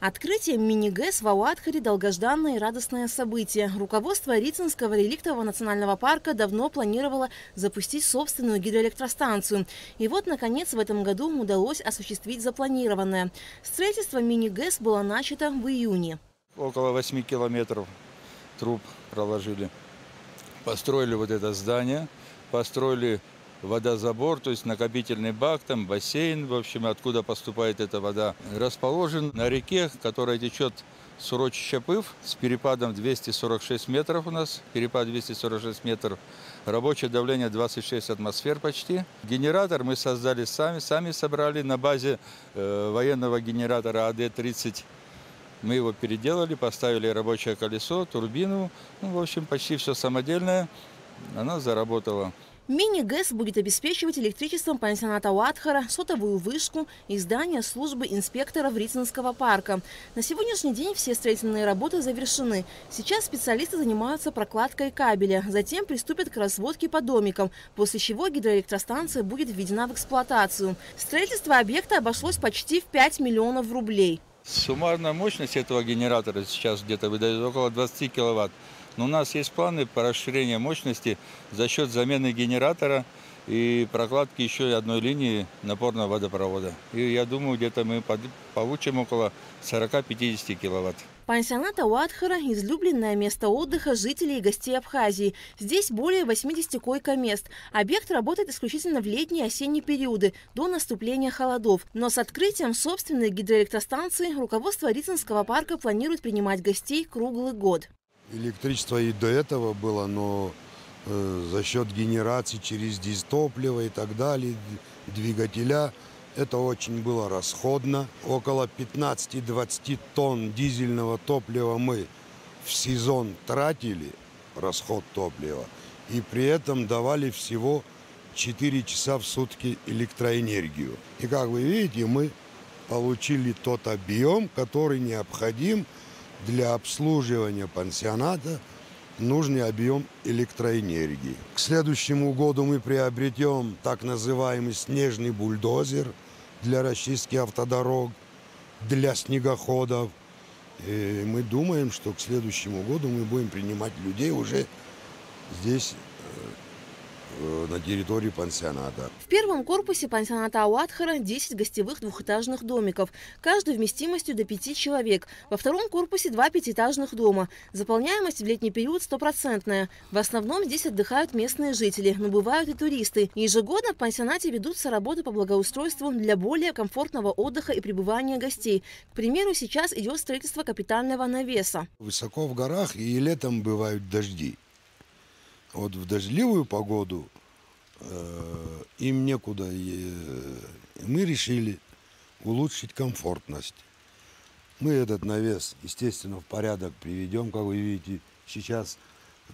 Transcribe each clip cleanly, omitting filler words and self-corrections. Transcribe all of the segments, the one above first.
Открытие мини-ГЭС в Ауатхаре – долгожданное и радостное событие. Руководство Рицинского реликтового национального парка давно планировало запустить собственную гидроэлектростанцию. И вот, наконец, в этом году удалось осуществить запланированное. Строительство мини-ГЭС было начато в июне. Около 8 километров труб проложили. Построили вот это здание, построили водозабор, то есть накопительный бак, там бассейн, в общем, откуда поступает эта вода. Расположен на реке, которая течет с урочища Пыв, с перепадом 246 метров у нас, перепад 246 метров, рабочее давление 26 атмосфер почти. Генератор мы создали сами собрали на базе военного генератора АД-30. Мы его переделали, поставили рабочее колесо, турбину, в общем, почти все самодельное, она заработала. Мини-ГЭС будет обеспечивать электричеством пансионата Ауатхара, сотовую вышку и здание службы инспекторов Рицинского парка. На сегодняшний день все строительные работы завершены. Сейчас специалисты занимаются прокладкой кабеля, затем приступят к разводке по домикам, после чего гидроэлектростанция будет введена в эксплуатацию. Строительство объекта обошлось почти в 5 миллионов рублей. Суммарная мощность этого генератора сейчас где-то выдает около 20 киловатт. Но у нас есть планы по расширению мощности за счет замены генератора и прокладки еще одной линии напорного водопровода. И я думаю, где-то мы получим около 40-50 киловатт. Пансионат Ауатхара – излюбленное место отдыха жителей и гостей Абхазии. Здесь более 80 койко-мест. Объект работает исключительно в летние и осенние периоды, до наступления холодов. Но с открытием собственной гидроэлектростанции руководство Рицинского парка планирует принимать гостей круглый год. Электричество и до этого было, но за счет генерации через дизтопливо и так далее, двигателя, это очень было расходно. Около 15-20 тонн дизельного топлива мы в сезон тратили, расход топлива, и при этом давали всего 4 часа в сутки электроэнергию. И как вы видите, мы получили тот объем, который необходим для обслуживания пансионата, нужный объем электроэнергии. К следующему году мы приобретем так называемый снежный бульдозер для расчистки автодорог, для снегоходов. И мы думаем, что к следующему году мы будем принимать людей уже здесь, на территории пансионата. В первом корпусе пансионата Ауатхара 10 гостевых двухэтажных домиков, каждый вместимостью до 5 человек. Во втором корпусе 2 пятиэтажных дома. Заполняемость в летний период 100%. В основном здесь отдыхают местные жители, но бывают и туристы. Ежегодно в пансионате ведутся работы по благоустройству для более комфортного отдыха и пребывания гостей. К примеру, сейчас идет строительство капитального навеса. Высоко в горах и летом бывают дожди. Вот в дождливую погоду им некуда. Мы решили улучшить комфортность. Мы этот навес, естественно, в порядок приведем. Как вы видите, сейчас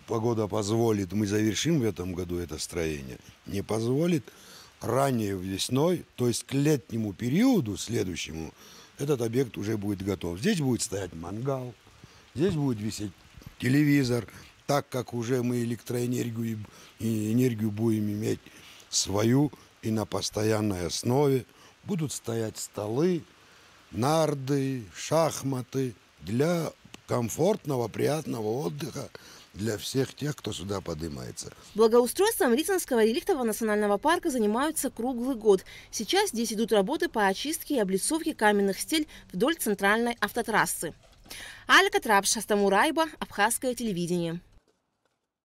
погода позволит, мы завершим в этом году это строение. Не позволит, ранее весной, то есть к летнему периоду следующему, этот объект уже будет готов. Здесь будет стоять мангал, здесь будет висеть телевизор. Так как уже мы электроэнергию и энергию будем иметь свою и на постоянной основе, будут стоять столы, нарды, шахматы для комфортного, приятного отдыха для всех тех, кто сюда поднимается. Благоустройством Рицинского реликтового национального парка занимаются круглый год. Сейчас здесь идут работы по очистке и облицовке каменных стель вдоль центральной автотрассы. Алька Трапша, Стамурайба, Абхазское телевидение.